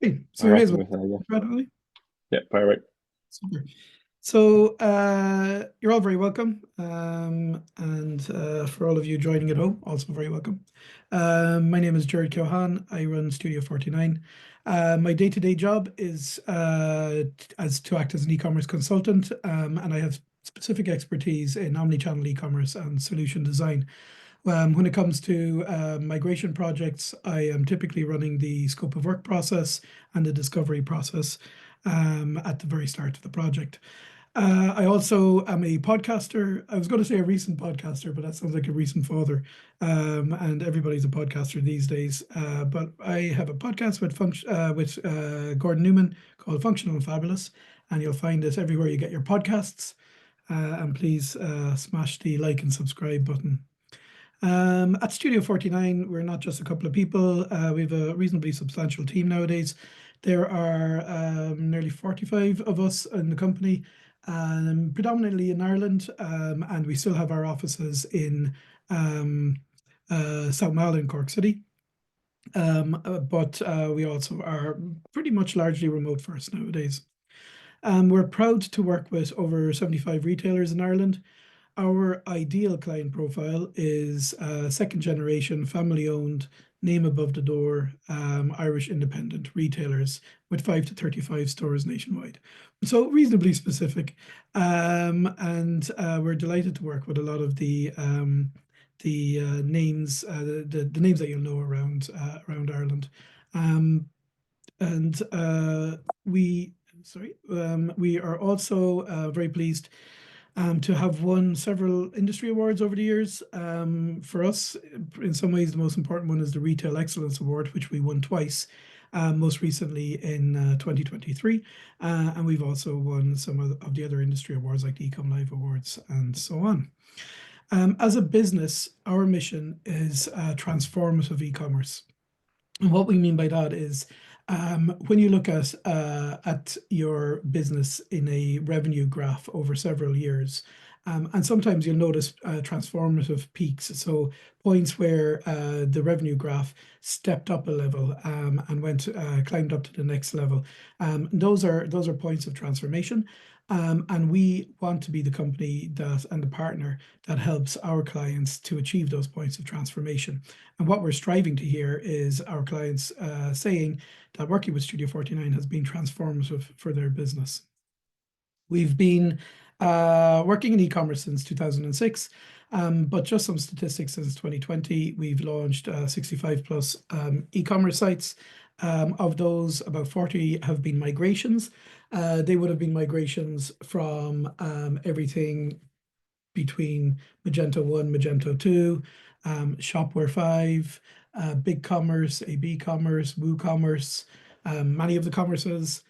Hey, so I you may as reckon well with yeah. start, really. Yeah, perfect. Super. So you're all very welcome, and for all of you joining at home, also very welcome. My name is Jared Cohan. I run Studio 49. My day-to-day job is as to act as an e-commerce consultant, and I have specific expertise in omnichannel e-commerce and solution design. When it comes to migration projects, I am typically running the scope of work process and the discovery process at the very start of the project. I also am a podcaster. I was going to say a recent podcaster, but that sounds like a recent father. And everybody's a podcaster these days. But I have a podcast with Gordon Newman called Functional and Fabulous, and you'll find it everywhere you get your podcasts. And please smash the like and subscribe button. At Studio 49, we're not just a couple of people. We have a reasonably substantial team nowadays. There are nearly 45 of us in the company, predominantly in Ireland, and we still have our offices in um, South Mall in Cork City. But we also are pretty much largely remote first nowadays. We're proud to work with over 75 retailers in Ireland. Our ideal client profile is second generation, family owned, name above the door, Irish independent retailers with 5 to 35 stores nationwide. So reasonably specific. And we're delighted to work with a lot of the names, the names that you'll know around Ireland. Um, and we are also very pleased to have won several industry awards over the years. For us, in some ways, the most important one is the Retail Excellence Award, which we won twice, most recently in 2023. And we've also won some of the other industry awards like the Ecom Live Awards and so on. As a business, our mission is transformative e-commerce. And what we mean by that is when you look at your business in a revenue graph over several years, and sometimes you'll notice transformative peaks, so points where the revenue graph stepped up a level and went climbed up to the next level. Those are points of transformation. And we want to be the company that and the partner that helps our clients to achieve those points of transformation. And what we're striving to hear is our clients saying that working with Studio 49 has been transformative for their business. We've been working in e-commerce since 2006, but just some statistics since 2020, we've launched 65 plus e-commerce sites. Of those, about 40 have been migrations. They would have been migrations from everything between Magento 1, Magento 2, Shopware 5, BigCommerce, AB Commerce, WooCommerce, many of the commerces.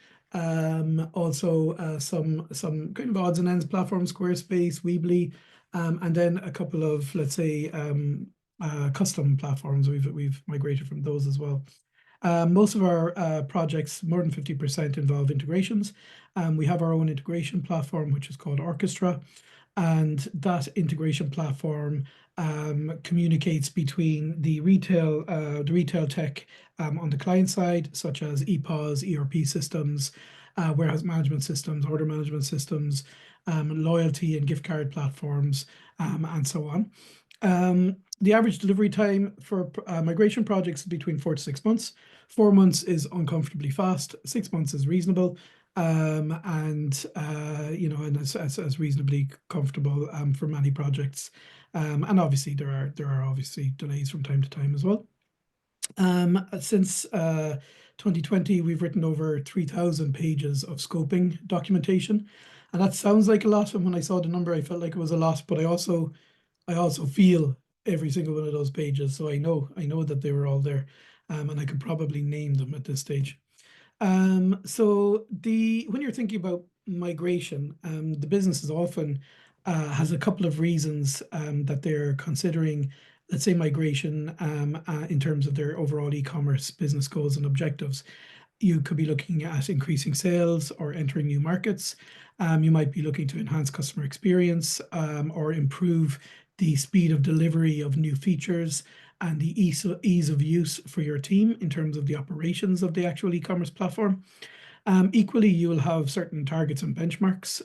Also, some kind of odds and ends platforms, Squarespace, Weebly, and then a couple of, let's say, custom platforms. We've migrated from those as well. Most of our projects, more than 50%, involve integrations. We have our own integration platform, which is called Orchestra, and that integration platform communicates between the retail tech on the client side, such as EPOS, ERP systems, warehouse management systems, order management systems, loyalty and gift card platforms, and so on. The average delivery time for migration projects is between 4 to 6 months. 4 months is uncomfortably fast. 6 months is reasonable, and as reasonably comfortable for many projects. And obviously there are obviously delays from time to time as well. Since 2020, we've written over 3,000 pages of scoping documentation, and that sounds like a lot. And when I saw the number, I felt like it was a lot, but I also feel every single one of those pages, so I know that they were all there, and I could probably name them at this stage. So the when you're thinking about migration, the business is often has a couple of reasons that they're considering, let's say, migration in terms of their overall e-commerce business goals and objectives. You could be looking at increasing sales or entering new markets. You might be looking to enhance customer experience or improve the speed of delivery of new features. and the ease of use for your team in terms of the operations of the actual e-commerce platform. Equally, you will have certain targets and benchmarks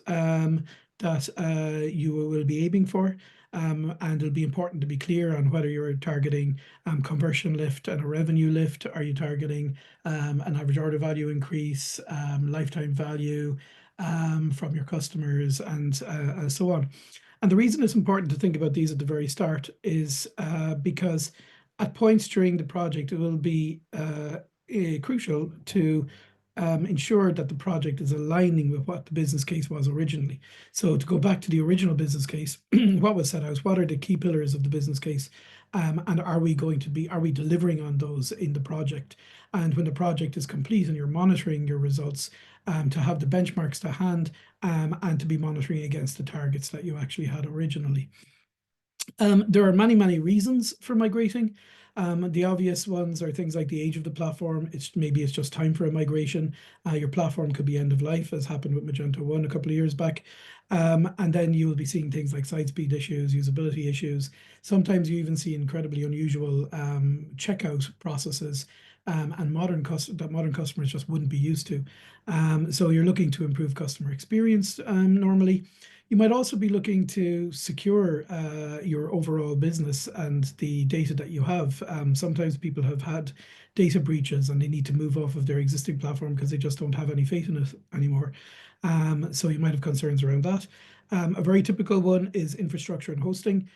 that you will be aiming for. And it'll be important to be clear on whether you're targeting conversion lift and a revenue lift. Are you targeting an average order value increase, lifetime value from your customers, and so on. And the reason it's important to think about these at the very start is because at points during the project, it will be crucial to ensure that the project is aligning with what the business case was originally. So to go back to the original business case, what was set out, what are the key pillars of the business case, and are we delivering on those in the project? And when the project is complete and you're monitoring your results, to have the benchmarks to hand, and to be monitoring against the targets that you actually had originally. There are many reasons for migrating. The obvious ones are things like the age of the platform. Maybe it's just time for a migration. Your platform could be end of life, as happened with Magento 1 a couple of years back. And then you will be seeing things like site speed issues, usability issues. Sometimes you even see incredibly unusual checkout processes and modern customers just wouldn't be used to. So you're looking to improve customer experience normally. You might also be looking to secure your overall business and the data that you have. Sometimes people have had data breaches and they need to move off of their existing platform because they just don't have any faith in it anymore. So you might have concerns around that. A very typical one is infrastructure and hosting.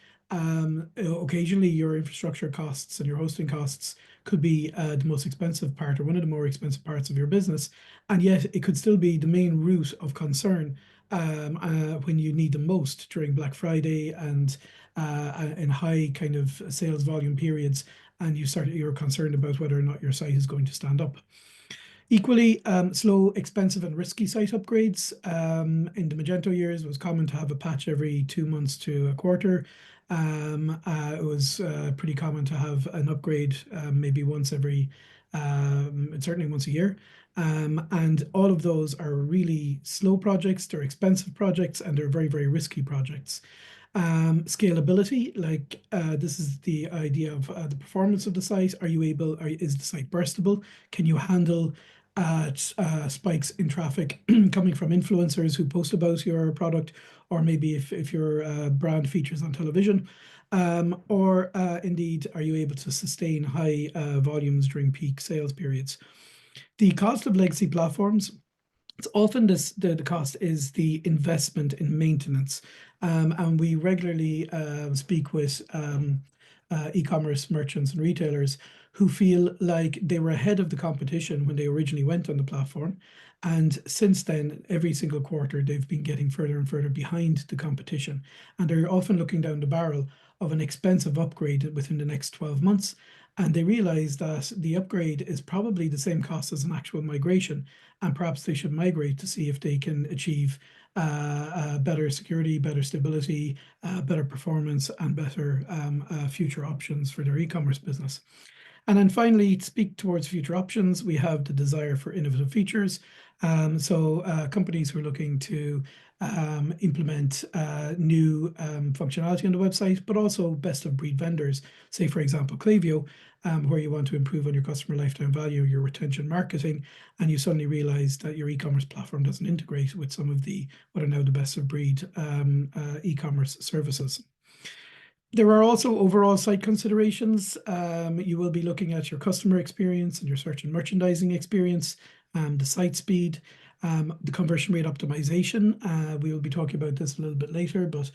Occasionally your infrastructure costs and your hosting costs could be the most expensive part or one of the more expensive parts of your business, and yet it could still be the main root of concern when you need them most during Black Friday and in high kind of sales volume periods, and you're concerned about whether or not your site is going to stand up. Equally, slow, expensive, and risky site upgrades. In the Magento years, it was common to have a patch every 2 months to a quarter. It was pretty common to have an upgrade maybe certainly once a year. And all of those are really slow projects, they're expensive projects, and they're very risky projects. Scalability, like this is the idea of the performance of the site. Is the site burstable? Can you handle spikes in traffic coming from influencers who post about your product, or maybe if your brand features on television, or indeed, are you able to sustain high volumes during peak sales periods? The cost of legacy platforms, it's often the cost is the investment in maintenance. And we regularly speak with e-commerce merchants and retailers who feel like they were ahead of the competition when they originally went on the platform. And since then, every single quarter, they've been getting further and further behind the competition. And they're often looking down the barrel of an expensive upgrade within the next 12 months. And they realize that the upgrade is probably the same cost as an actual migration. And perhaps they should migrate to see if they can achieve better security, better stability, better performance, and better future options for their e-commerce business. And then finally, to speak towards future options, we have the desire for innovative features. So companies who are looking to implement new functionality on the website, but also best of breed vendors. Say, for example, Klaviyo, where you want to improve on your customer lifetime value, your retention marketing, and you suddenly realize that your e-commerce platform doesn't integrate with some of what are now the best of breed e-commerce services. There are also overall site considerations. You will be looking at your customer experience and your search and merchandising experience, the site speed, the conversion rate optimization. We will be talking about this a little bit later, but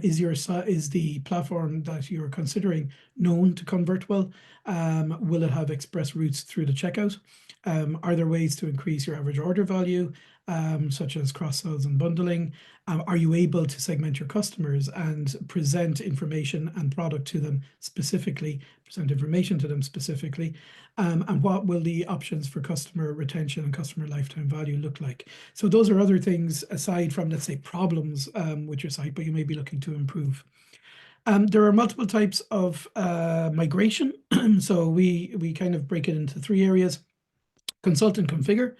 is the platform that you're considering known to convert well? Will it have express routes through the checkout? Are there ways to increase your average order value, such as cross-sells and bundling? Are you able to segment your customers and present information and product to them specifically, and what will the options for customer retention and customer lifetime value look like? So those are other things aside from, let's say, problems with your site, but you may be looking to improve. There are multiple types of migration. So we kind of break it into 3 areas: consult and configure.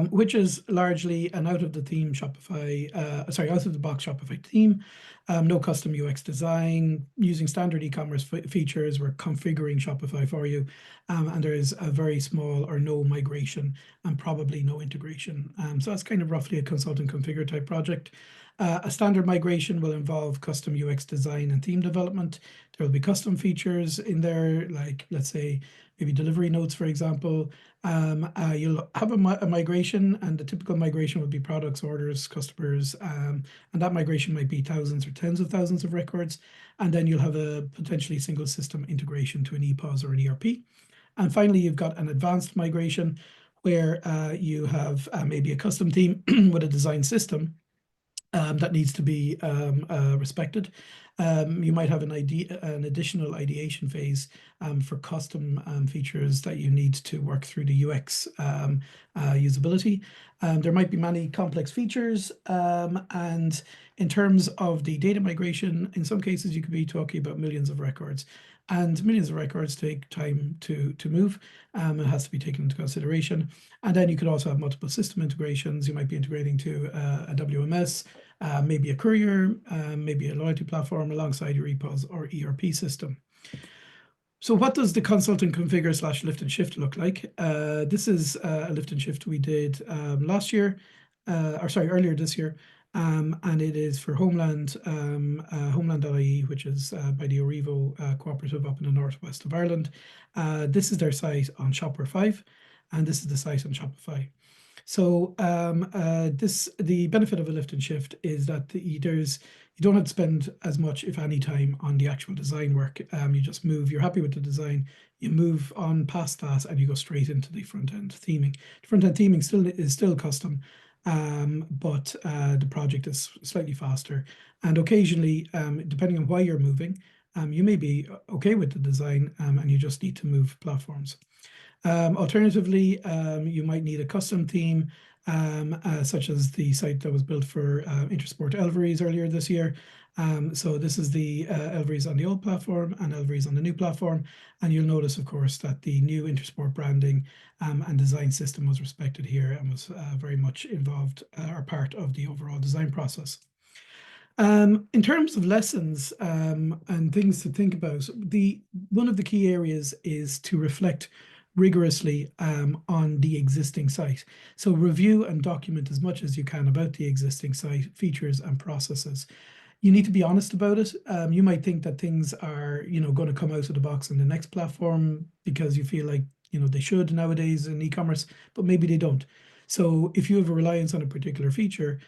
which is largely an out of the box Shopify theme. No custom UX design, using standard e-commerce features. We're configuring Shopify for you, and there is a very small or no migration and probably no integration. So that's kind of roughly a consult and configure type project. A standard migration will involve custom UX design and theme development. There will be custom features in there, like let's say maybe delivery notes, for example. You'll have a migration, and the typical migration would be products, orders, customers, and that migration might be thousands or tens of thousands of records. And then you'll have a potentially single system integration to an EPOS or an ERP. And finally, you've got an advanced migration where you have maybe a custom theme with a design system that needs to be respected. You might have an additional ideation phase for custom features that you need to work through the UX usability. There might be many complex features, and in terms of the data migration, in some cases you could be talking about millions of records. And millions of records take time to move. It has to be taken into consideration. And then you could also have multiple system integrations. You might be integrating to a WMS, maybe a courier, maybe a loyalty platform alongside your EPOS or ERP system. So what does the consult and configure / lift and shift look like? This is a lift and shift we did earlier this year. And it is for Homeland, Homeland.ie, which is by the Orivo cooperative up in the northwest of Ireland. This is their site on Shopware 5, and this is the site on Shopify. So the benefit of a lift and shift is that you don't have to spend as much, if any, time on the actual design work. You just move, you're happy with the design, you move on past that, and you go straight into the front-end theming. The front-end theming is still custom, but the project is slightly faster. And occasionally, depending on why you're moving, you may be okay with the design, and you just need to move platforms. Alternatively, you might need a custom theme, such as the site that was built for Intersport Elverys earlier this year. So this is the Elverys on the old platform and Elverys on the new platform. And you'll notice, of course, that the new Intersport branding and design system was respected here and was very much involved or part of the overall design process. In terms of lessons and things to think about, one of the key areas is to reflect rigorously on the existing site. So review and document as much as you can about the existing site, features and processes. You need to be honest about it. You might think that things are, going to come out of the box on the next platform because you feel like, they should nowadays in e-commerce, but maybe they don't. So if you have a reliance on a particular feature,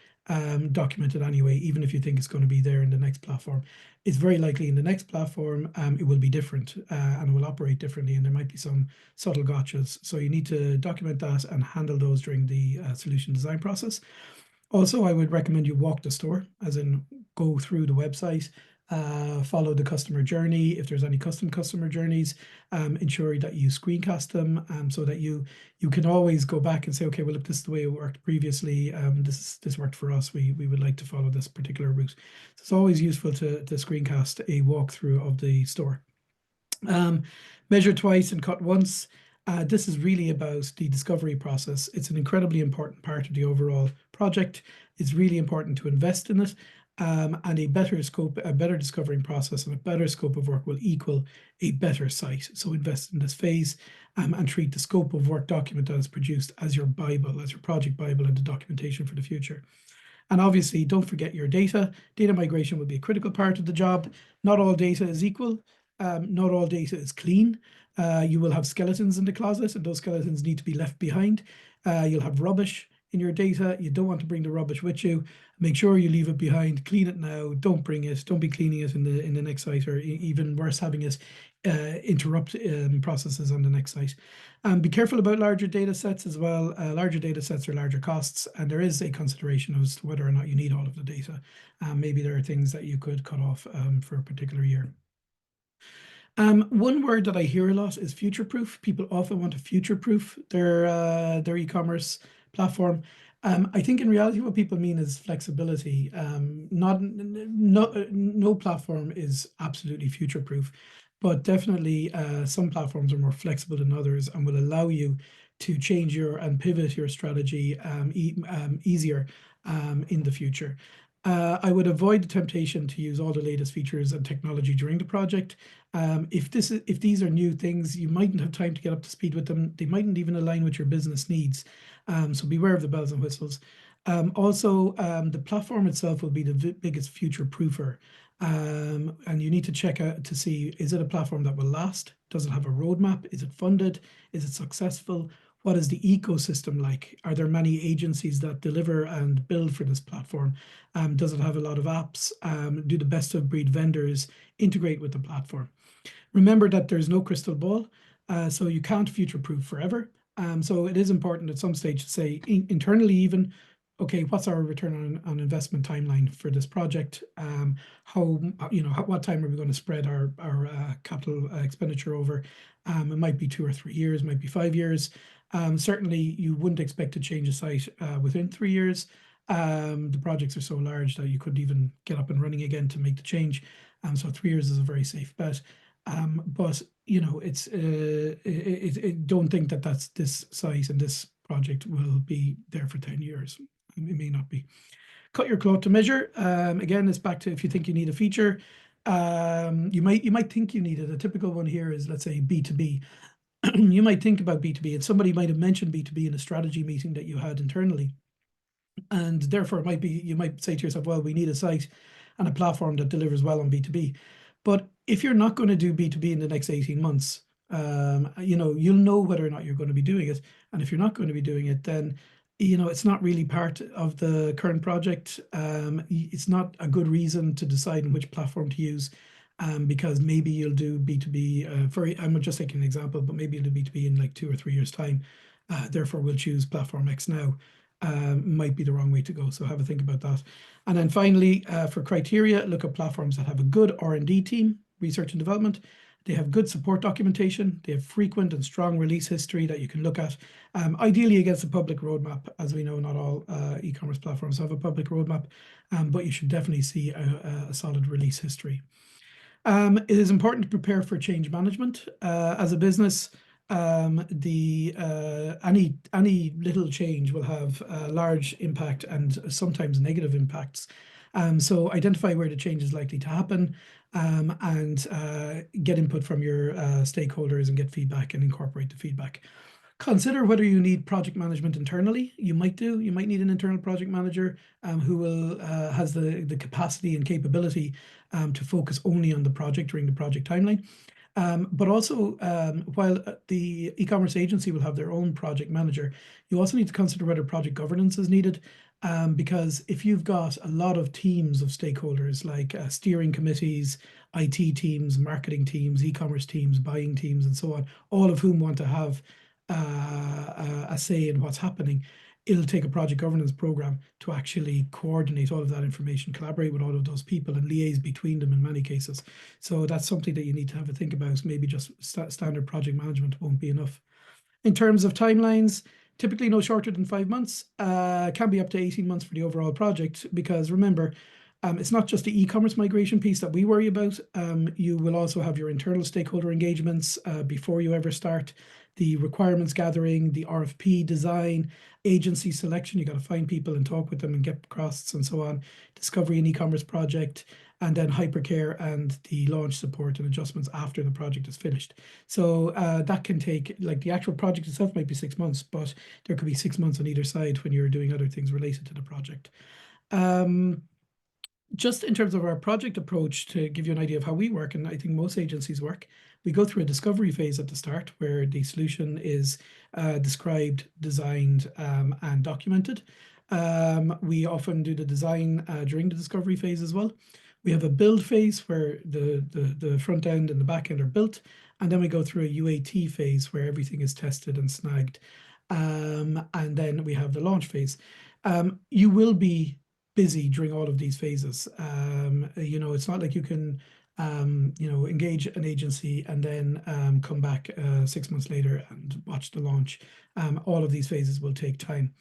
document it anyway, even if you think it's going to be there in the next platform. It's very likely in the next platform, it will be different and it will operate differently, and there might be some subtle gotchas. So you need to document that and handle those during the solution design process. Also, I would recommend you walk the store, as in go through the website, follow the customer journey. If there's any custom customer journeys, ensure that you screencast them so that you can always go back and say, okay, well, look, this is the way it worked previously. This worked for us. We would like to follow this particular route. So it's always useful to screencast a walkthrough of the store. Measure twice and cut once. This is really about the discovery process. It's an incredibly important part of the overall project. It's really important to invest in it. And a better discovering process and a better scope of work will equal a better site. So invest in this phase and treat the scope of work document that is produced as your Bible, as your project Bible and the documentation for the future. And obviously, don't forget your data. Data migration will be a critical part of the job. Not all data is equal. Not all data is clean. You will have skeletons in the closet, and those skeletons need to be left behind. You'll have rubbish in your data. You don't want to bring the rubbish with you. Make sure you leave it behind. Clean it now. Don't bring it. Don't be cleaning it in the next site, or even worse, having it interrupt processes on the next site. Be careful about larger data sets as well. Larger data sets are larger costs, and there is a consideration as to whether or not you need all of the data. Maybe there are things that you could cut off for a particular year. One word that I hear a lot is future-proof. People often want to future-proof their e-commerce platform. I think in reality, what people mean is flexibility. No platform is absolutely future-proof, but definitely some platforms are more flexible than others and will allow you to change and pivot your strategy easier in the future. I would avoid the temptation to use all the latest features and technology during the project. If these are new things, you mightn't have time to get up to speed with them. They mightn't even align with your business needs. So beware of the bells and whistles. Also, the platform itself will be the biggest future proofer. And you need to check out to see, is it a platform that will last? Does it have a roadmap? Is it funded? Is it successful? What is the ecosystem like? Are there many agencies that deliver and build for this platform? Does it have a lot of apps? Do the best of breed vendors integrate with the platform? Remember that there's no crystal ball, so you can't future-proof forever. So it is important at some stage to say internally even, okay, what's our return on investment timeline for this project? What time are we going to spread our capital expenditure over? It might be 2 or 3 years, might be 5 years. Certainly, you wouldn't expect to change a site within 3 years. The projects are so large that you could even get up and running again to make the change. So 3 years is a very safe bet. But it's don't think that that's this site and this project will be there for 10 years. It may not be. Cut your cloth to measure. Again, it's back to if you think you need a feature. You might think you need it. A typical one here is, let's say, B2B. You might think about B2B, and somebody might have mentioned B2B in a strategy meeting that you had internally. And therefore, you might say to yourself, well, we need a site and a platform that delivers well on B2B. But if you're not going to do B2B in the next 18 months, you'll know whether or not you're going to be doing it. And if you're not going to be doing it, then it's not really part of the current project. It's not a good reason to decide on which platform to use, because maybe you'll do B2B. I'm just taking an example, but maybe you'll do B2B in like 2 or 3 years' time. Therefore, we'll choose platform X now. Might be the wrong way to go. So have a think about that. And then finally, for criteria, look at platforms that have a good R&D team, research and development. They have good support documentation. They have frequent and strong release history that you can look at. Ideally against a public roadmap. As we know, not all e-commerce platforms have a public roadmap, but you should definitely see a solid release history. It is important to prepare for change management. As a business, any little change will have a large impact and sometimes negative impacts. So identify where the change is likely to happen, and get input from your stakeholders and get feedback and incorporate the feedback. Consider whether you need project management internally. You might need an internal project manager who has the capacity and capability to focus only on the project during the project timeline. But also, while the e-commerce agency will have their own project manager, you also need to consider whether project governance is needed. Because if you've got a lot of teams of stakeholders like steering committees, IT teams, marketing teams, e-commerce teams, buying teams, and so on, all of whom want to have a say in what's happening, it'll take a project governance program to actually coordinate all of that information, collaborate with all of those people, and liaise between them in many cases. So that's something that you need to have a think about. Maybe just standard project management won't be enough. In terms of timelines, typically no shorter than 5 months. Can be up to 18 months for the overall project, because remember, it's not just the e-commerce migration piece that we worry about. You will also have your internal stakeholder engagements before you ever start, the requirements gathering, the RFP design, agency selection. You got to find people and talk with them and get costs and so on, discovery and e-commerce project, and then hypercare and the launch support and adjustments after the project is finished. So that can take, like, the actual project itself might be 6 months, but there could be 6 months on either side when you're doing other things related to the project. Just in terms of our project approach, to give you an idea of how we work, and I think most agencies work, we go through a discovery phase at the start where the solution is described, designed, and documented. We often do the design during the discovery phase as well. We have a build phase where the front end and the back end are built, and then we go through a UAT phase where everything is tested and snagged. And then we have the launch phase. You will be busy during all of these phases. It's not like you can engage an agency and then come back 6 months later and watch the launch. All of these phases will take time.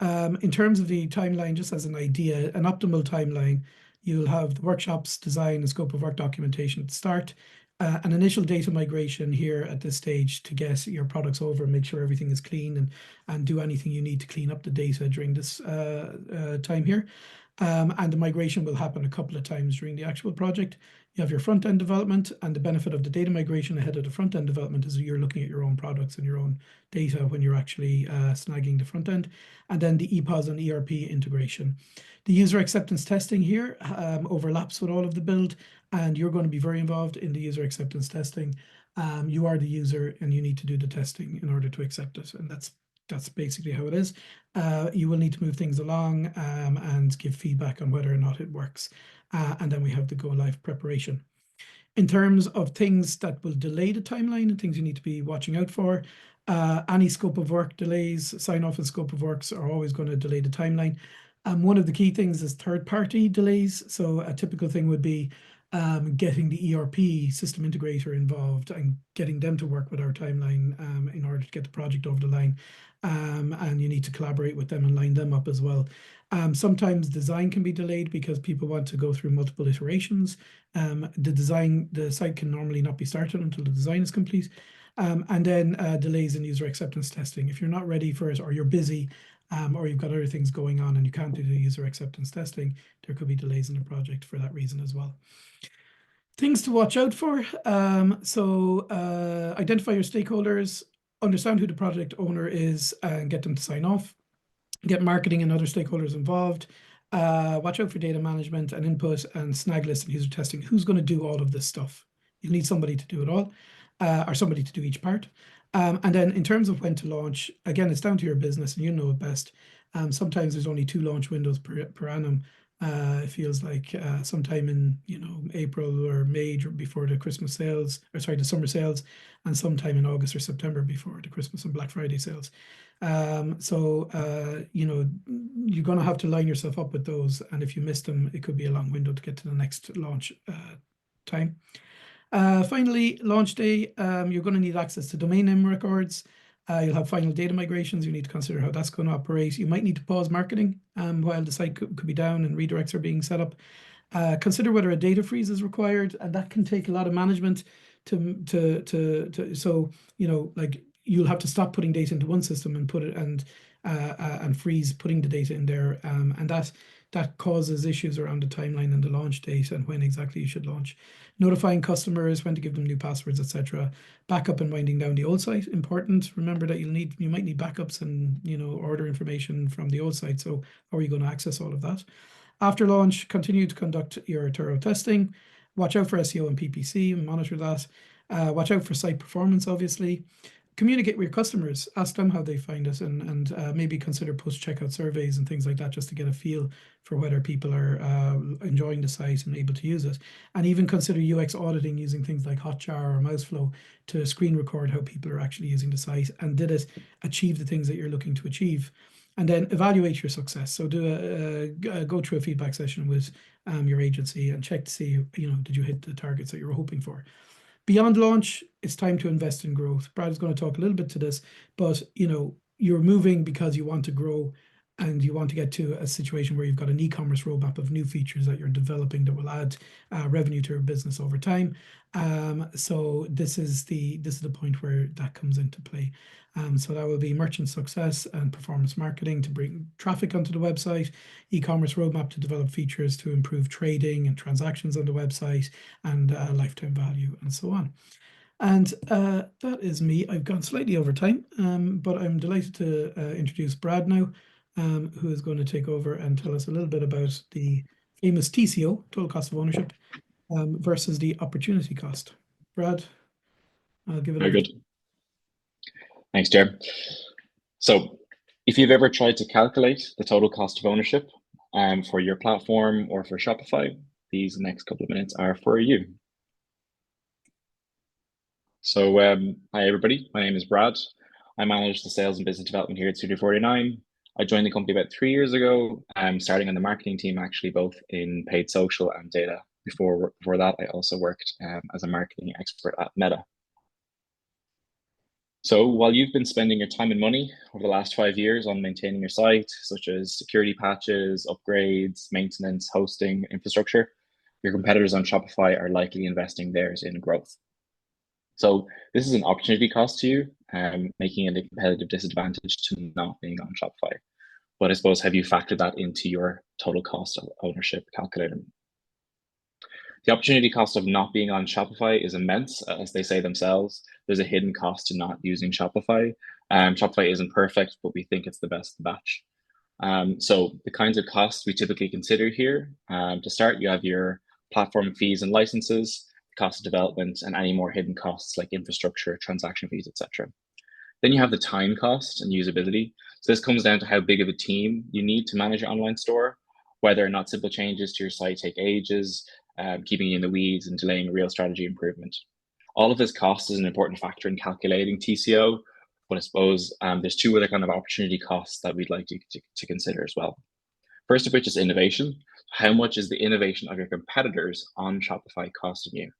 In terms of the timeline, just as an idea, an optimal timeline, you'll have the workshops, design, and scope of work documentation at the start. an initial data migration here at this stage to get your products over and make sure everything is clean, and do anything you need to clean up the data during this time here. And the migration will happen a couple of times during the actual project. You have your front end development, and the benefit of the data migration ahead of the front end development is you're looking at your own products and your own data when you're actually snagging the front end. And then the EPOS and ERP integration. The user acceptance testing here overlaps with all of the build, and you're going to be very involved in the user acceptance testing. You are the user, and you need to do the testing in order to accept it, and that's basically how it is. You will need to move things along and give feedback on whether or not it works. And then we have the go live preparation. In terms of things that will delay the timeline and things you need to be watching out for, any scope of work delays, sign off and scope of works are always going to delay the timeline. One of the key things is third-party delays. So a typical thing would be getting the ERP system integrator involved and getting them to work with our timeline in order to get the project over the line. And you need to collaborate with them and line them up as well. Sometimes design can be delayed because people want to go through multiple iterations. The site can normally not be started until the design is complete. And then delays in user acceptance testing. If you're not ready for it, or you're busy, or you've got other things going on and you can't do the user acceptance testing, there could be delays in the project for that reason as well. Things to watch out for. Identify your stakeholders, understand who the project owner is, and get them to sign off. Get marketing and other stakeholders involved. Watch out for data management and input and snag list and user testing. Who's going to do all of this stuff? You need somebody to do it all, or somebody to do each part. And then in terms of when to launch, again, it's down to your business and you know it best. Sometimes there's only 2 launch windows per annum. It feels like sometime in April or May before the Christmas sales, or sorry, the summer sales, and sometime in August or September before the Christmas and Black Friday sales. You're going to have to line yourself up with those, and if you miss them, it could be a long window to get to the next launch time. Finally, launch day, you're going to need access to domain name records. You'll have final data migrations. You need to consider how that's going to operate. You might need to pause marketing while the site could be down and redirects are being set up. Consider whether a data freeze is required, and that can take a lot of management so like you'll have to stop putting data into one system and put it and freeze putting the data in there, and that causes issues around the timeline and the launch date and when exactly you should launch. Notifying customers, when to give them new passwords, etc. Backup and winding down the old site, important. Remember that you might need backups and order information from the old site. So how are you going to access all of that? After launch, continue to conduct your thorough testing. Watch out for SEO and PPC and monitor that. Watch out for site performance, obviously. Communicate with your customers, ask them how they find it, and maybe consider post-checkout surveys and things like that, just to get a feel for whether people are enjoying the site and able to use it. And even consider UX auditing using things like Hotjar or Mouseflow to screen record how people are actually using the site and did it achieve the things that you're looking to achieve. And then evaluate your success. So do go through a feedback session with your agency and check to see, did you hit the targets that you were hoping for. Beyond launch, it's time to invest in growth. Brad is going to talk a little bit to this, but you're moving because you want to grow and you want to get to a situation where you've got an e-commerce roadmap of new features that you're developing that will add revenue to your business over time. So this is the point where that comes into play. So that will be merchant success and performance marketing to bring traffic onto the website, e-commerce roadmap to develop features to improve trading and transactions on the website, and lifetime value, and so on. And that is me. I've gone slightly over time, but I'm delighted to introduce Brad now, who is going to take over and tell us a little bit about the famous TCO, total cost of ownership, versus the opportunity cost. Brad, I'll give it over. Very good. Thanks, Jer. So if you've ever tried to calculate the total cost of ownership for your platform or for Shopify, these next couple of minutes are for you. So hi, everybody. My name is Brad. I manage the sales and business development here at Studio 49. I joined the company about 3 years ago, starting on the marketing team, actually, both in paid social and data. Before that, I also worked as a marketing expert at Meta. So while you've been spending your time and money over the last 5 years on maintaining your site, such as security patches, upgrades, maintenance, hosting, infrastructure, your competitors on Shopify are likely investing theirs in growth. So this is an opportunity cost to you, making it a competitive disadvantage to not being on Shopify. But I suppose, have you factored that into your total cost of ownership calculator? The opportunity cost of not being on Shopify is immense, as they say themselves. There's a hidden cost to not using Shopify. Shopify isn't perfect, but we think it's the best of the batch. So the kinds of costs we typically consider here, to start, you have your platform fees and licenses, cost of development, and any more hidden costs like infrastructure, transaction fees, etc. Then you have the time cost and usability. So this comes down to how big of a team you need to manage your online store, whether or not simple changes to your site take ages, keeping you in the weeds and delaying real strategy improvement. All of this cost is an important factor in calculating TCO, but I suppose there's two other kind of opportunity costs that we'd like to consider as well. First of which is innovation. How much is the innovation of your competitors on Shopify costing you?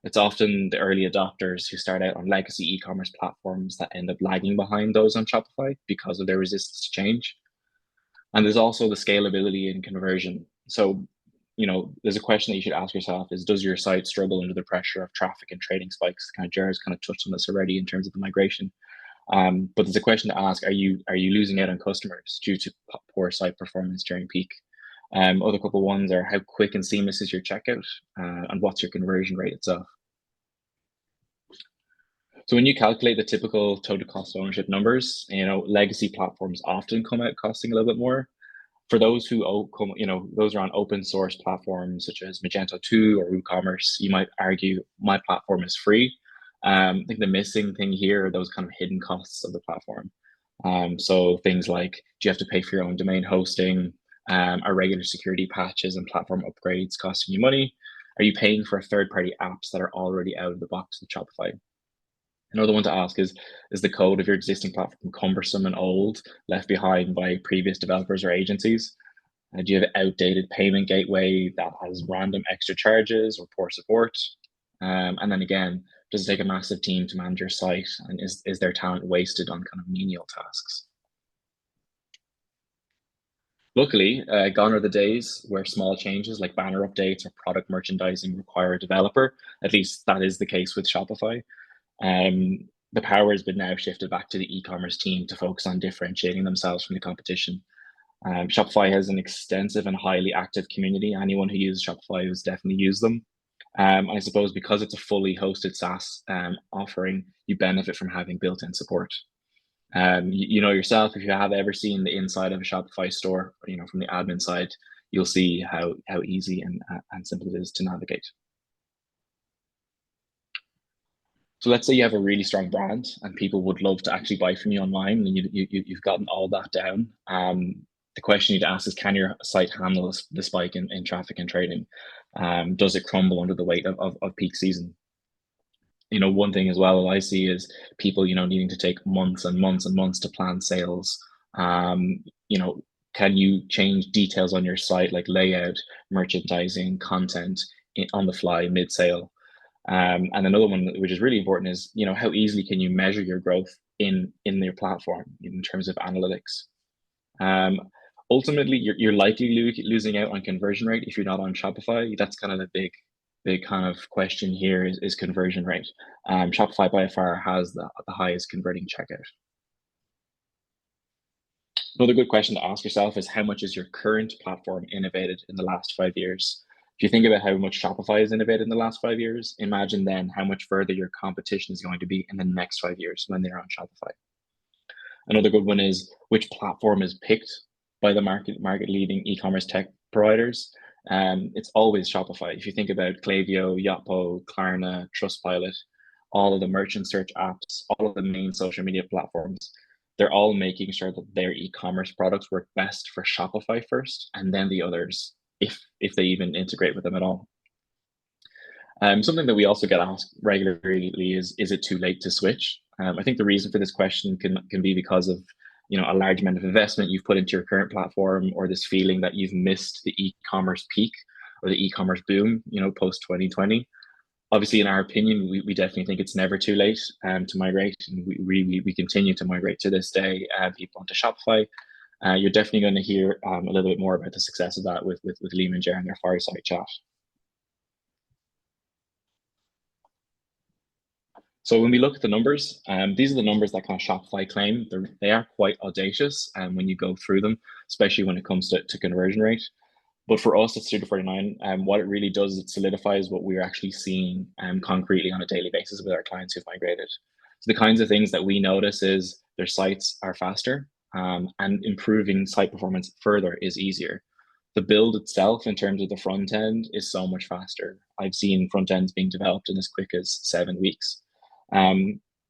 It's often the early adopters who start out on legacy e-commerce platforms that end up lagging behind those on Shopify because of their resistance to change. And there's also the scalability and conversion. So, there's a question that you should ask yourself is, does your site struggle under the pressure of traffic and trading spikes? Jared's kind of touched on this already in terms of the migration. But there's a question to ask: Are you losing out on customers due to poor site performance during peak? Other couple ones are: how quick and seamless is your checkout, and what's your conversion rate itself? So when you calculate the typical total cost of ownership numbers, legacy platforms often come out costing a little bit more. For those who those are on open source platforms such as Magento 2 or Ecommerce, you might argue my platform is free. I think the missing thing here are those kind of hidden costs of the platform. So things like, do you have to pay for your own domain hosting? Are regular security patches and platform upgrades costing you money? Are you paying for third-party apps that are already out of the box with Shopify? Another one to ask is the code of your existing platform cumbersome and old, left behind by previous developers or agencies? Do you have an outdated payment gateway that has random extra charges or poor support? And then again, does it take a massive team to manage your site? And is their talent wasted on kind of menial tasks? Luckily, gone are the days where small changes like banner updates or product merchandising require a developer. At least that is the case with Shopify. The power has been now shifted back to the e-commerce team to focus on differentiating themselves from the competition. Shopify has an extensive and highly active community. Anyone who uses Shopify has definitely used them. I suppose because it's a fully hosted SaaS offering, you benefit from having built-in support. You know yourself, if you have ever seen the inside of a Shopify store, from the admin side, you'll see how easy and simple it is to navigate. So let's say you have a really strong brand and people would love to actually buy from you online, and you've gotten all that down. The question you'd ask is, can your site handle the spike in traffic and trading? Does it crumble under the weight of peak season? One thing as well I see is people, needing to take months and months and months to plan sales. Can you change details on your site, like layout, merchandising, content on the fly mid-sale? And another one which is really important is, how easily can you measure your growth in your platform in terms of analytics? Ultimately, you're likely losing out on conversion rate if you're not on Shopify. That's kind of the big kind of question here is conversion rate. Shopify by far has the highest converting checkout. Another good question to ask yourself is, how much is your current platform innovated in the last 5 years? If you think about how much Shopify has innovated in the last 5 years, imagine then how much further your competition is going to be in the next 5 years when they're on Shopify. Another good one is, which platform is picked by the market leading e-commerce tech providers? It's always Shopify. If you think about Klaviyo, Yotpo, Klarna, Trustpilot, all of the merchant search apps, all of the main social media platforms, they're all making sure that their e-commerce products work best for Shopify first, and then the others, if they even integrate with them at all. Something that we also get asked regularly is it too late to switch? I think the reason for this question can be because of a large amount of investment you've put into your current platform, or this feeling that you've missed the e-commerce peak or the e-commerce boom, post 2020. Obviously, in our opinion, we definitely think it's never too late to migrate, and we continue to migrate to this day people onto Shopify. You're definitely going to hear a little bit more about the success of that with Liam and Jared in their fireside chat. So when we look at the numbers, these are the numbers that kind of Shopify claim. They are quite audacious when you go through them, especially when it comes to conversion rate. But for us at Studio 49, what it really does is it solidifies what we're actually seeing concretely on a daily basis with our clients who've migrated. So the kinds of things that we notice is their sites are faster, and improving site performance further is easier. The build itself in terms of the front end is so much faster. I've seen front ends being developed in as quick as 7 weeks.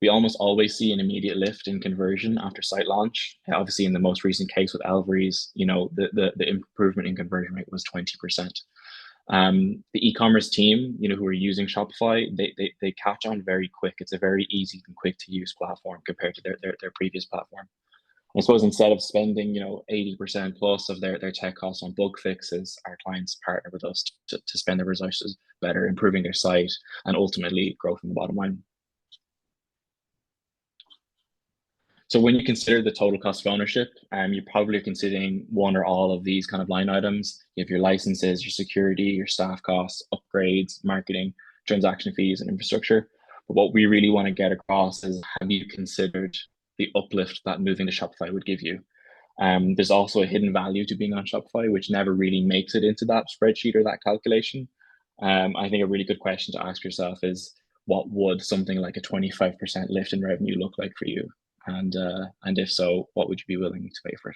We almost always see an immediate lift in conversion after site launch. Obviously, in the most recent case with Elverys, the improvement in conversion rate was 20%. The e-commerce team, who are using Shopify, they catch on very quick. It's a very easy and quick to use platform compared to their previous platform. I suppose instead of spending, 80% plus of their tech costs on bug fixes, our clients partner with us to spend their resources better, improving their site, and ultimately grow from the bottom line. So when you consider the total cost of ownership, you're probably considering one or all of these kind of line items. You have your licenses, your security, your staff costs, upgrades, marketing, transaction fees, and infrastructure. But what we really want to get across is, have you considered the uplift that moving to Shopify would give you? There's also a hidden value to being on Shopify, which never really makes it into that spreadsheet or that calculation. I think a really good question to ask yourself is, what would something like a 25% lift in revenue look like for you? And if so, what would you be willing to pay for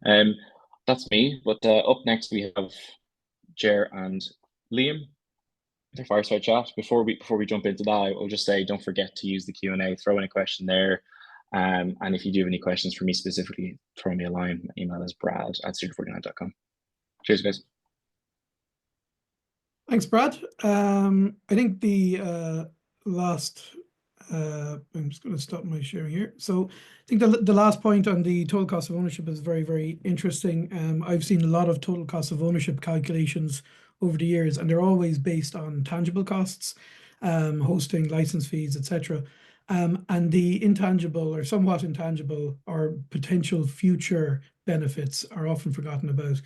it? That's me. But up next we have Jer and Liam, their fireside chat. Before we jump into that, I will just say, don't forget to use the Q&A. Throw in a question there. And if you do have any questions for me specifically, throw me a line. My email is brad@studio49.com. Cheers, guys. Thanks, Brad. I think the last, I'm just going to stop my sharing here. So I think the last point on the total cost of ownership is very, very interesting. I've seen a lot of total cost of ownership calculations over the years, and they're always based on tangible costs, hosting, license fees, etc. And the intangible or somewhat intangible or potential future benefits are often forgotten about,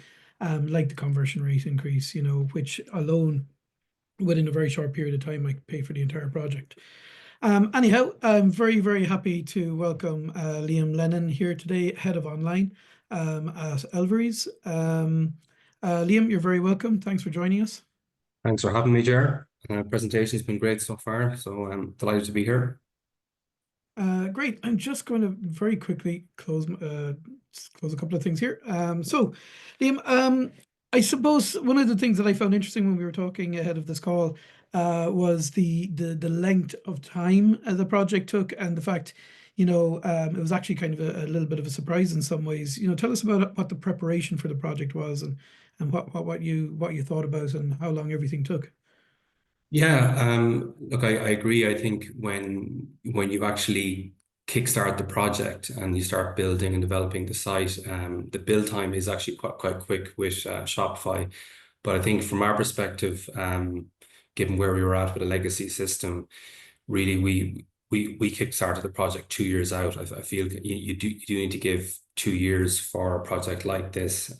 like the conversion rate increase, which alone within a very short period of time might pay for the entire project. Anyhow, I'm very, very happy to welcome Liam Lennon here today, Head of Online at Elverys. Liam, you're very welcome. Thanks for joining us. Thanks for having me, Ger. Presentation has been great so far, so I'm delighted to be here. Great. I'm just going to very quickly close a couple of things here. So, Liam, I suppose one of the things that I found interesting when we were talking ahead of this call was the length of time the project took, and the fact, it was actually kind of a little bit of a surprise in some ways. Tell us about what the preparation for the project was, and what you thought about, and how long everything took. Yeah, look, I agree. I think when you actually kickstart the project and you start building and developing the site, the build time is actually quite quick with Shopify. But I think from our perspective, given where we were at with a legacy system, really we kickstarted the project 2 years out. I feel you do need to give 2 years for a project like this.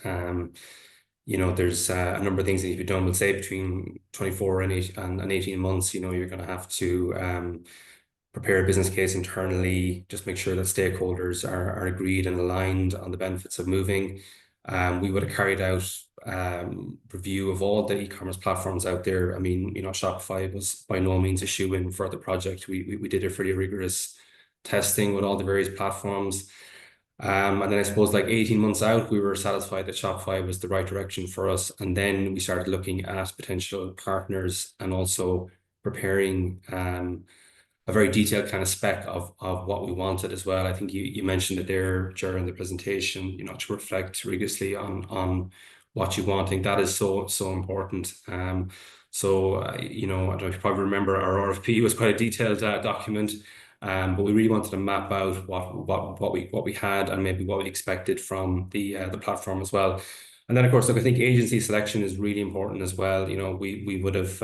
There's a number of things that need to be done. We'll say between 24 and 18 months, you're going to have to prepare a business case internally, just make sure that stakeholders are agreed and aligned on the benefits of moving. We would have carried out review of all the e-commerce platforms out there. I mean, Shopify was by no means a shoe-in for the project. We did a pretty rigorous testing with all the various platforms. And then I suppose like 18 months out, we were satisfied that Shopify was the right direction for us. And then we started looking at potential partners and also preparing a very detailed kind of spec of what we wanted as well. I think you mentioned it there during the presentation, to reflect rigorously on what you want. I think that is so important. So I don't know if you probably remember, our RFP was quite a detailed document. But we really wanted to map out what we had and maybe what we expected from the platform as well. And then, of course, look, I think agency selection is really important as well. We would have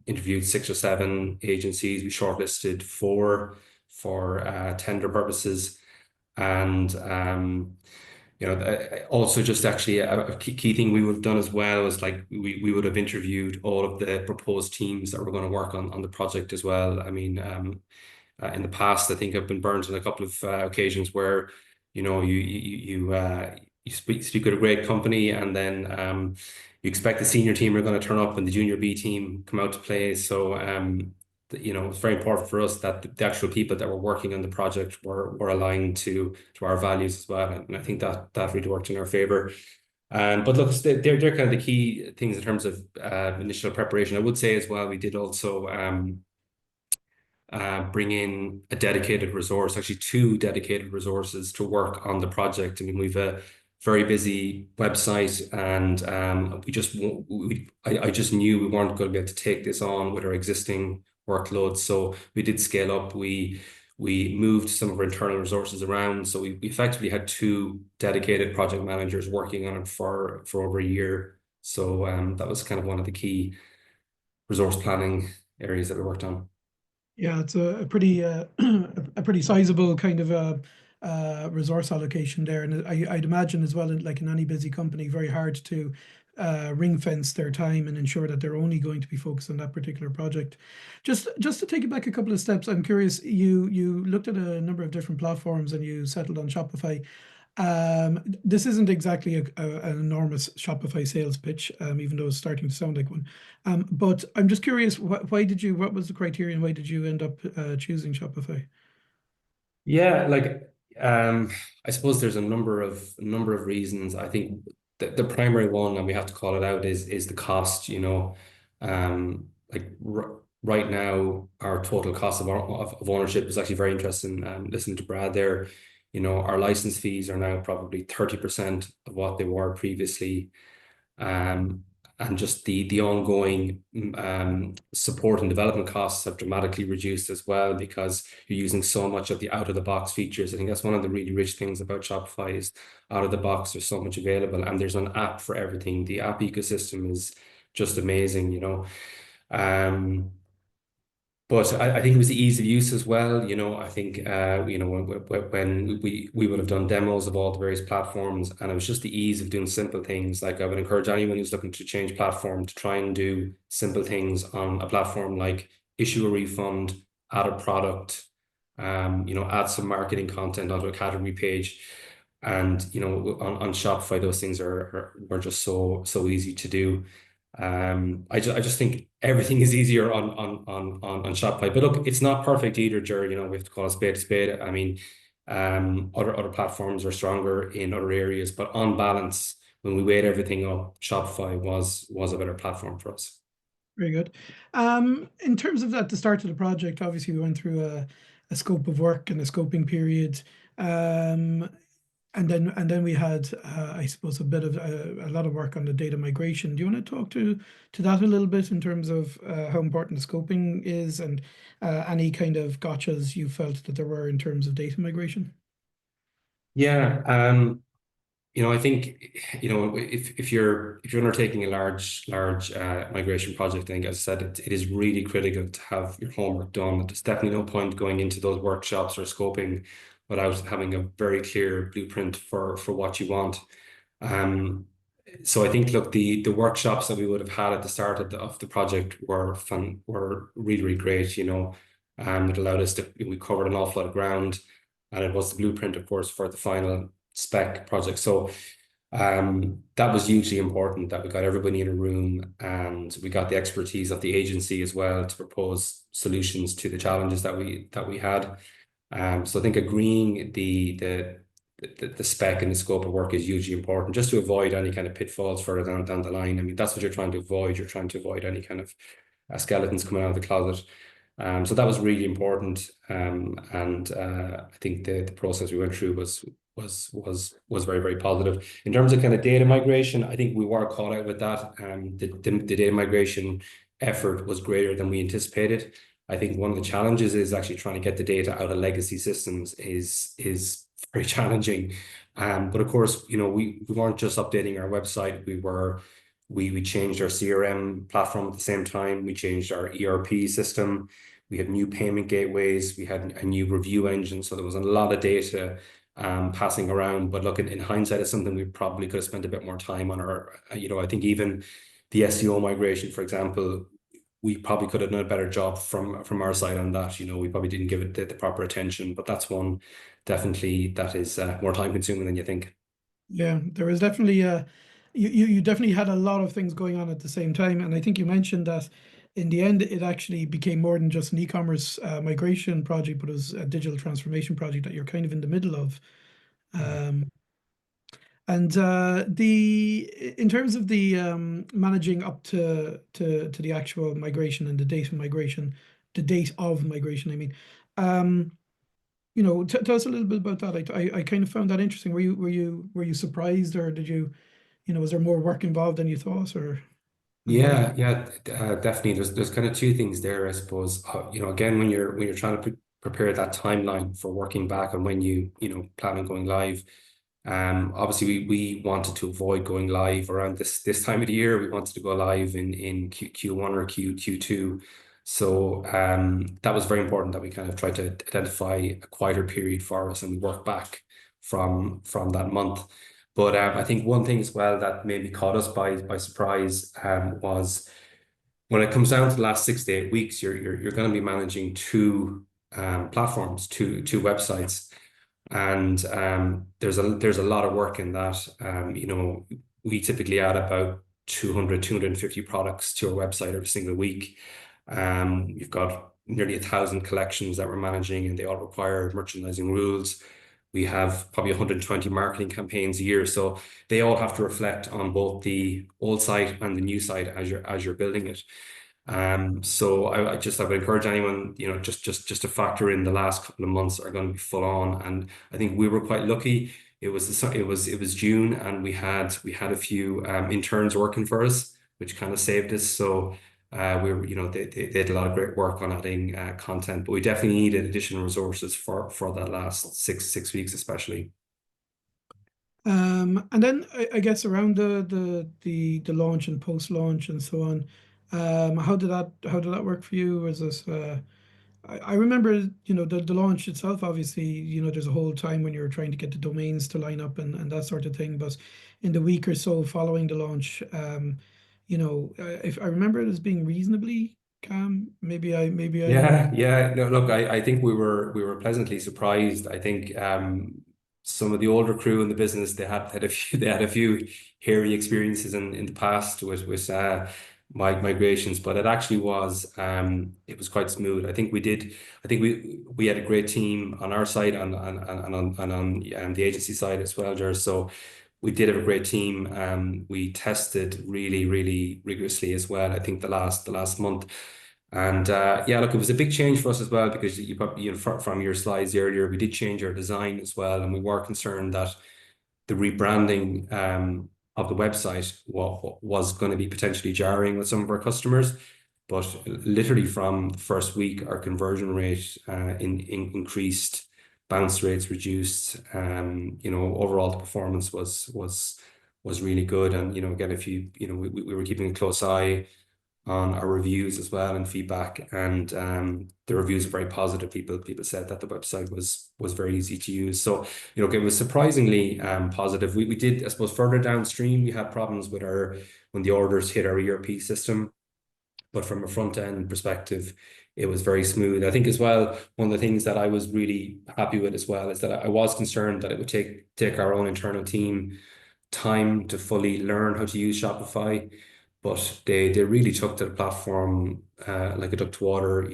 interviewed 6 or 7 agencies. We shortlisted 4 for tender purposes, and Also just actually a key thing we would have done as well was like we would have interviewed all of the proposed teams that were going to work on the project as well. I mean, in the past, I think I've been burned on a couple of occasions where, you speak with a great company, and then you expect the senior team are going to turn up and the junior B team come out to play. So it's very important for us that the actual people that were working on the project were aligned to our values as well, and I think that really worked in our favor. But look, they're kind of the key things in terms of initial preparation. I would say as well, we did also bring in a dedicated resource, actually two dedicated resources to work on the project. I mean, we've a very busy website, and I just knew we weren't going to be able to take this on with our existing workload. So we did scale up. We moved some of our internal resources around. So we effectively had two dedicated project managers working on it for over a year. So that was kind of one of the key resource planning areas that we worked on. Yeah, it's a pretty a pretty sizable kind of resource allocation there, and I'd imagine as well, like in any busy company, very hard to ring fence their time and ensure that they're only going to be focused on that particular project. Just to take it back a couple of steps, I'm curious. You looked at a number of different platforms and you settled on Shopify. This isn't exactly an enormous Shopify sales pitch, even though it's starting to sound like one. But I'm just curious, what was the criteria and why did you end up choosing Shopify? Yeah, like I suppose there's a number of reasons. I think the primary one, and we have to call it out, is the cost. Like right now, our total cost of ownership is actually very interesting. Listening to Brad there, our license fees are now probably 30% of what they were previously. And just the ongoing support and development costs have dramatically reduced as well, because you're using so much of the out-of-the-box features. I think that's one of the really rich things about Shopify is out of the box, there's so much available, and there's an app for everything. The app ecosystem is just amazing. But I think it was the ease of use as well. I think when we would have done demos of all the various platforms, and it was just the ease of doing simple things. Like I would encourage anyone who's looking to change platform to try and do simple things on a platform like issue a refund, add a product, add some marketing content onto a category page. And on Shopify, those things were just so easy to do. I just think everything is easier on Shopify. But look, it's not perfect either, Jer. We have to call a spade a spade. I mean, other platforms are stronger in other areas, but on balance, when we weighed everything up, Shopify was a better platform for us. Very good. In terms of at the start of the project, obviously we went through a scope of work and a scoping period. And then we had, I suppose, a lot of work on the data migration. Do you want to talk to that a little bit in terms of how important the scoping is, and any kind of gotchas you felt that there were in terms of data migration? Yeah, I think if you're undertaking a large migration project, I think, as I said, it is really critical to have your homework done. There's definitely no point going into those workshops or scoping without having a very clear blueprint for what you want. So I think, look, the workshops that we would have had at the start of the project were really, really great. It allowed us we covered an awful lot of ground, and it was the blueprint, of course, for the final spec project. So that was hugely important, that we got everybody in a room and we got the expertise of the agency as well to propose solutions to the challenges that we had. So I think agreeing the spec and the scope of work is hugely important, just to avoid any kind of pitfalls further down the line. I mean, that's what you're trying to avoid. You're trying to avoid any kind of skeletons coming out of the closet. So that was really important. And I think the process we went through was very, very positive. In terms of kind of data migration, I think we were caught out with that. The data migration effort was greater than we anticipated. I think one of the challenges is actually trying to get the data out of legacy systems is very challenging. But of course, we weren't just updating our website. We changed our CRM platform at the same time. We changed our ERP system. We had new payment gateways. We had a new review engine. So there was a lot of data passing around. But look, in hindsight, it's something we probably could have spent a bit more time on. Or I think even the SEO migration, for example, we probably could have done a better job from our side on that. We probably didn't give it the proper attention, but that's one definitely that is more time consuming than you think. Yeah, there was definitely you definitely had a lot of things going on at the same time, and I think you mentioned that in the end it actually became more than just an e-commerce migration project, but it was a digital transformation project that you're kind of in the middle of. And in terms of the managing up to the actual migration and the date of migration, I mean, tell us a little bit about that. I kind of found that interesting. Were you surprised, or did you, was there more work involved than you thought, or? Yeah, definitely. There's kind of two things there, I suppose. Again, when you're trying to prepare that timeline for working back and when plan on going live, obviously we wanted to avoid going live around this time of the year. We wanted to go live in Q1 or Q2. So that was very important that we kind of tried to identify a quieter period for us and we work back from that month. But I think one thing as well that maybe caught us by surprise was when it comes down to the last 6 to 8 weeks, you're going to be managing two platforms, two websites, and there's a lot of work in that. We typically add about 250 products to our website every single week. We've got nearly 1,000 collections that we're managing, and they all require merchandising rules. We have probably 120 marketing campaigns a year, so they all have to reflect on both the old site and the new site as you're building it. So I would encourage anyone, just to factor in the last couple of months are going to be full on, and I think we were quite lucky. It was June, and we had a few interns working for us, which kind of saved us. So they did a lot of great work on adding content, but we definitely needed additional resources for that last six weeks, especially. And then I guess around the launch and post launch and so on, how did that work for you? Was this I remember, the launch itself, obviously, there's a whole time when you're trying to get the domains to line up and that sort of thing. But in the week or so following the launch, if I remember it as being reasonably calm, maybe I. Yeah. No, look, I think we were pleasantly surprised. I think some of the older crew in the business, they had a few hairy experiences in the past with migrations, but it actually was quite smooth. I think we had a great team on our side and on the agency side as well, Ger. So we did have a great team. We tested really, really rigorously as well, I think the last month. And look, it was a big change for us as well, because you probably, from your slides earlier, we did change our design as well, and we were concerned that the rebranding of the website was going to be potentially jarring with some of our customers. But literally from the first week, our conversion rate increased, bounce rates reduced. Overall the performance was really good. And again, we were keeping a close eye on our reviews as well and feedback, and the reviews are very positive. People said that the website was very easy to use. So it was surprisingly positive. We did, I suppose, further downstream, we had problems with when the orders hit our ERP system, but from a front end perspective, it was very smooth. I think as well, one of the things that I was really happy with as well is that I was concerned that it would take our own internal team time to fully learn how to use Shopify. But they really took to the platform like a duck to water.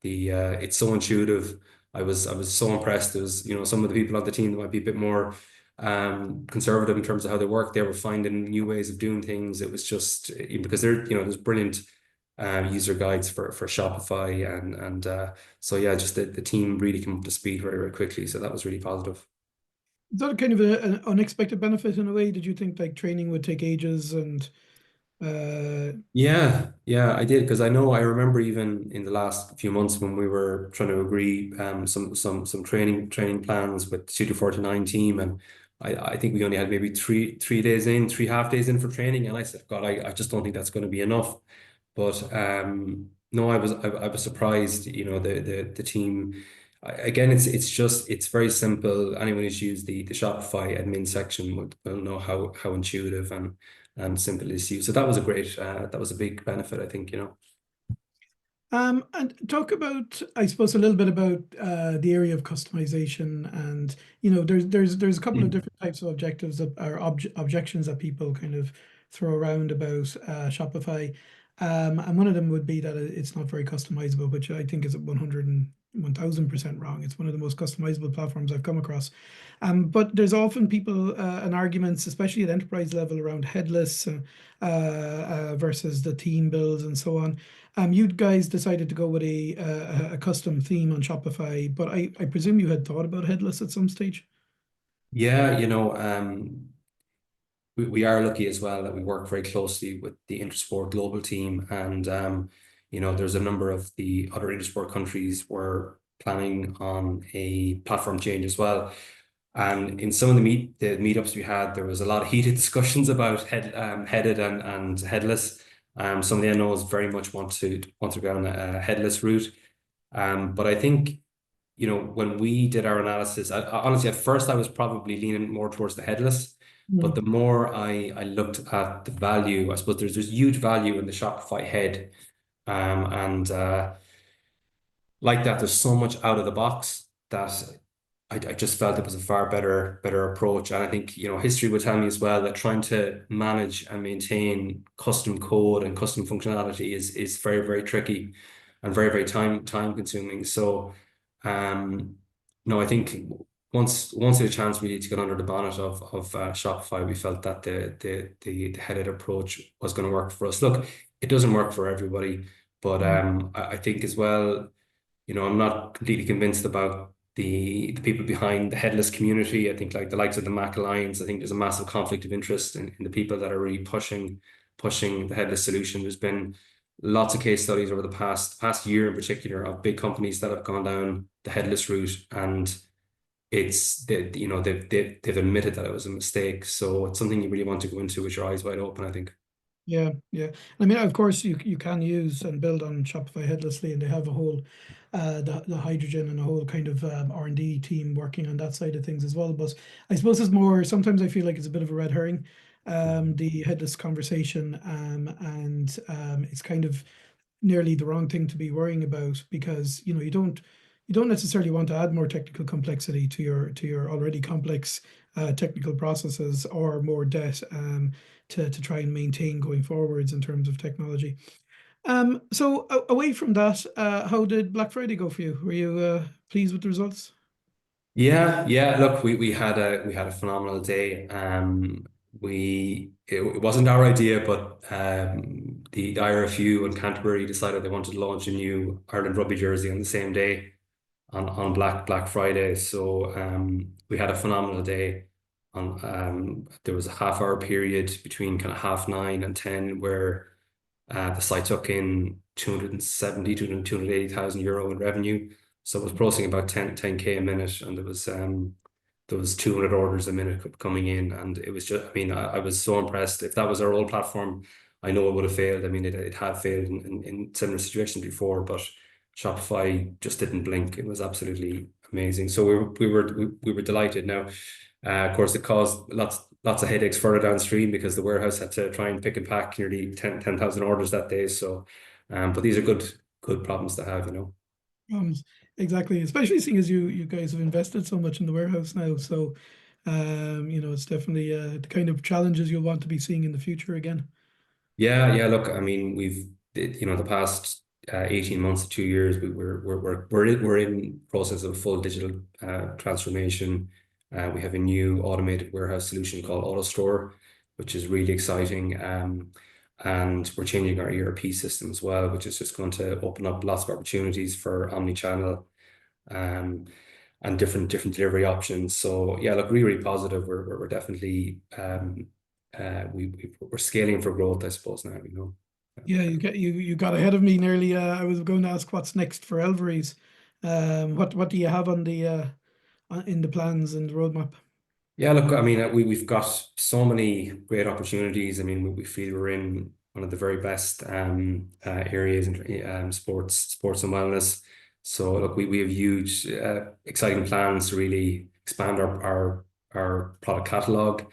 It's so intuitive. I was so impressed. There was, some of the people on the team that might be a bit more conservative in terms of how they work. They were finding new ways of doing things. It was just because there's brilliant user guides for Shopify, and so yeah, just the team really came up to speed very, very quickly. So that was really positive. Is that kind of an unexpected benefit in a way? Did you think like training would take ages and? Yeah, I did, because I remember even in the last few months when we were trying to agree some training plans with 2 to 49 team, and I think we only had maybe three half days in for training, and I said, God, I just don't think that's going to be enough. But no, I was surprised. The team, again, it's very simple. Anyone who's used the Shopify admin section will know how intuitive and simple it is to use. So that was a big benefit, I think, you know. And talk about, I suppose, a little bit about the area of customization, and you know, there's a couple of different types of objectives or objections that people kind of throw around about Shopify, and one of them would be that it's not very customizable, which I think is 100 and 1000% wrong. It's one of the most customizable platforms I've come across. But there's often people and arguments, especially at enterprise level, around headless versus the theme builds and so on. You guys decided to go with a custom theme on Shopify, but I presume you had thought about headless at some stage. Yeah, you know, we are lucky as well that we work very closely with the Intersport global team, and you know, there's a number of the other Intersport countries were planning on a platform change as well. And in some of the meetups we had, there was a lot of heated discussions about headed and headless. Some of the NOs very much want to go on a headless route. But I think, you know, when we did our analysis, honestly, at first I was probably leaning more towards the headless. But the more I looked at the value, I suppose there's huge value in the Shopify head. And like that, there's so much out of the box that I just felt it was a far better approach. And I think, you know, history would tell me as well that trying to manage and maintain custom code and custom functionality is very, very tricky and very time consuming. So no, I think once we had a chance really to get under the bonnet of Shopify, we felt that the headed approach was going to work for us. Look, it doesn't work for everybody, but I think as well, you know, I'm not completely convinced about the people behind the headless community. I think like the likes of the Mac Alliance, I think there's a massive conflict of interest in the people that are really pushing the headless solution. There's been lots of case studies over the past year in particular of big companies that have gone down the headless route, and you know, they've admitted that it was a mistake. So it's something you really want to go into with your eyes wide open, I think. Yeah. I mean, of course, you can use and build on Shopify headlessly, and they have a whole the hydrogen and a whole kind of R&D team working on that side of things as well. But I suppose it's more, sometimes I feel like it's a bit of a red herring, the headless conversation, and it's kind of nearly the wrong thing to be worrying about, because you know, you don't necessarily want to add more technical complexity to your already complex technical processes, or more debt to try and maintain going forwards in terms of technology. So away from that, how did Black Friday go for you? Were you pleased with the results? Yeah. Look, we had a phenomenal day. It wasn't our idea, but the IRFU and Canterbury decided they wanted to launch a new Ireland rugby jersey on the same day, on Black Friday. So we had a phenomenal day. There was a half-hour period between kind of 9:30 and 10 where the site took in 280,000 euro in revenue. So it was processing about 10K a minute, and there was 200 orders a minute coming in, and it was just, I mean, I was so impressed. If that was our old platform, I know it would have failed. I mean, it had failed in similar situations before, but Shopify just didn't blink. It was absolutely amazing. So we were delighted. Now, of course, it caused lots of headaches further downstream because the warehouse had to try and pick and pack nearly 10,000 orders that day. So, but these are good problems to have, you know. Exactly, especially seeing as you guys have invested so much in the warehouse now. So, you know, it's definitely the kind of challenges you'll want to be seeing in the future again. Yeah. Look, I mean, you know, the past 18 months to 2 years, we're in process of full digital transformation. We have a new automated warehouse solution called AutoStore, which is really exciting. And we're changing our ERP system as well, which is just going to open up lots of opportunities for omni-channel and different delivery options. So yeah, look, really positive. We're definitely we're scaling for growth, I suppose, now, you know. Yeah, you got ahead of me nearly. I was going to ask what's next for Elverys. What do you have on the in the plans and the roadmap? Yeah, look, I mean, we've got so many great opportunities. I mean, we feel we're in one of the very best areas in sports and wellness. So look, we have huge, exciting plans to really expand our product catalog.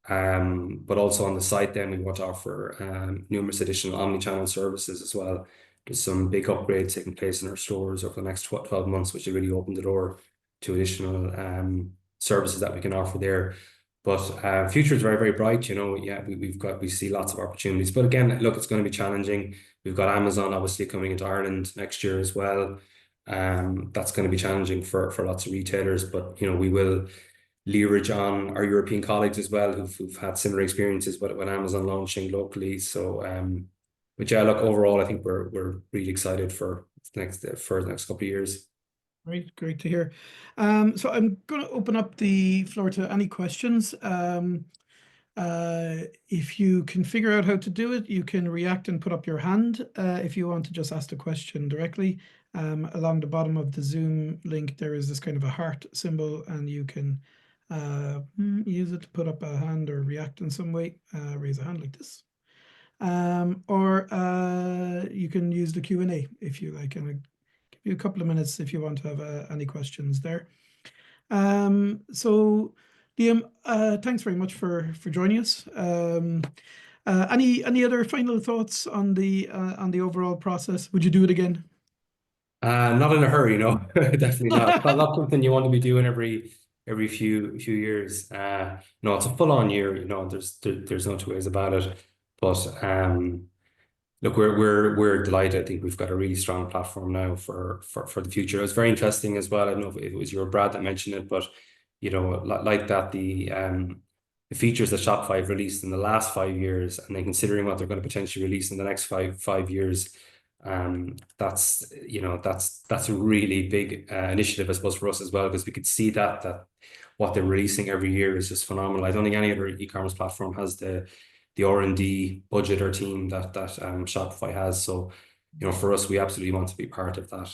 But also on the site, then we want to offer numerous additional omni-channel services as well. There's some big upgrades taking place in our stores over the next 12 months, which will really open the door to additional services that we can offer there. But future is very, very bright. Yeah, we see lots of opportunities. But again, look, it's going to be challenging. We've got Amazon obviously coming into Ireland next year as well. That's going to be challenging for lots of retailers, but we will leverage on our European colleagues as well who've had similar experiences with Amazon launching locally. So but yeah, look, overall I think we're really excited for the next couple of years. Great to hear. So I'm going to open up the floor to any questions. If you can figure out how to do it, you can react and put up your hand if you want to just ask the question directly. Along the bottom of the Zoom link, there is this kind of a heart symbol, and you can use it to put up a hand or react in some way. Raise a hand like this. Or you can use the Q&A if you like, and I'll give you a couple of minutes if you want to have any questions there. So Liam, thanks very much for joining us. Any other final thoughts on the overall process? Would you do it again? Not in a hurry, no. Definitely not. Not something you want to be doing every few years. No, it's a full-on year. There's no two ways about it. But look, we're delighted. I think we've got a really strong platform now for the future. It was very interesting as well. I don't know if it was you or Brad that mentioned it, but like that, the features that Shopify have released in the last 5 years, and then considering what they're going to potentially release in the next five years, that's a really big initiative, I suppose, for us as well, because we could see that what they're releasing every year is just phenomenal. I don't think any other e-commerce platform has the R&D budget or team that Shopify has. So for us, we absolutely want to be part of that.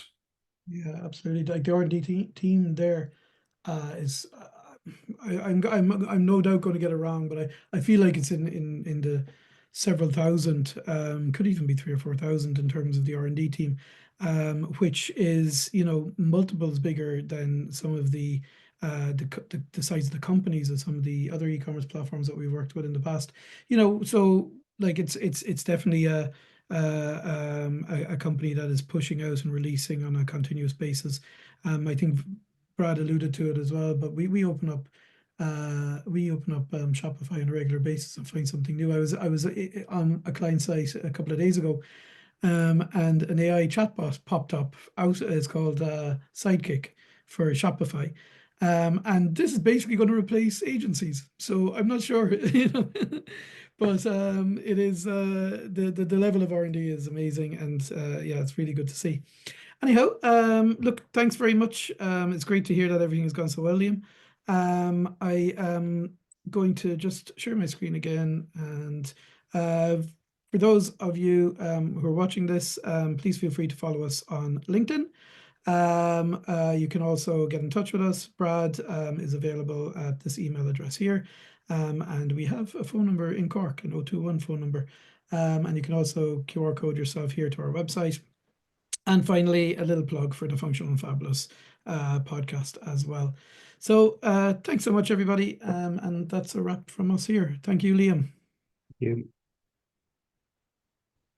Yeah, absolutely. Like the R&D team there is I'm no doubt going to get it wrong, but I feel like it's in the several thousand, could even be 3,000 or 4,000 in terms of the R&D team, which is multiples bigger than some of the size of the companies of some of the other e-commerce platforms that we've worked with in the past. So like it's definitely a company that is pushing out and releasing on a continuous basis. I think Brad alluded to it as well, but we open up Shopify on a regular basis and find something new. I was on a client site a couple of days ago, and an AI chatbot popped up out. It's called Sidekick for Shopify. And this is basically going to replace agencies. So I'm not sure, but it is the level of R&D is amazing, and yeah, it's really good to see. Anyhow, look, thanks very much. It's great to hear that everything has gone so well, Liam. I am going to just share my screen again, and for those of you who are watching this, please feel free to follow us on LinkedIn. You can also get in touch with us. Brad is available at this email address here, and we have a phone number in Cork, an 021 phone number, and you can also QR code yourself here to our website. And finally, a little plug for the Functional and Fabulous podcast as well. So thanks so much, everybody, and that's a wrap from us here. Thank you, Liam. Thank you.